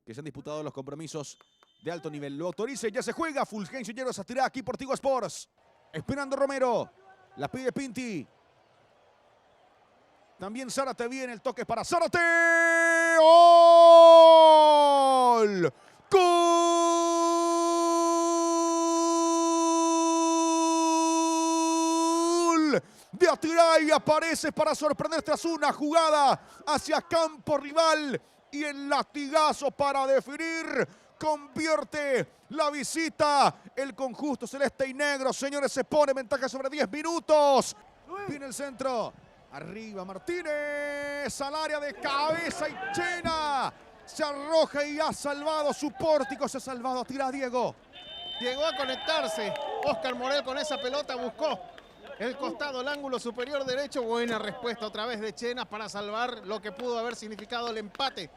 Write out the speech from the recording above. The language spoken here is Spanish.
que se han disputado los compromisos de alto nivel. Lo autoriza y ya se juega. Fulgencio Hierro se tira aquí por Tigo Sports. Esperando Romero. La pide Pinti. También Zárate viene. El toque para Zárate. ¡Gol! ¡Gol! De Atiray aparece para sorprender tras una jugada hacia campo rival. Y el latigazo para definir. Convierte la visita. El conjunto celeste y negro, señores, se pone ventaja sobre 10 minutos. Viene el centro. Arriba Martínez. Al área de cabeza y Chena. Se arroja y ha salvado su pórtico. Se ha salvado. Tira Diego. Llegó a conectarse. Oscar Morel con esa pelota buscó el costado, el ángulo superior derecho. Buena respuesta otra vez de Chena para salvar lo que pudo haber significado el empate.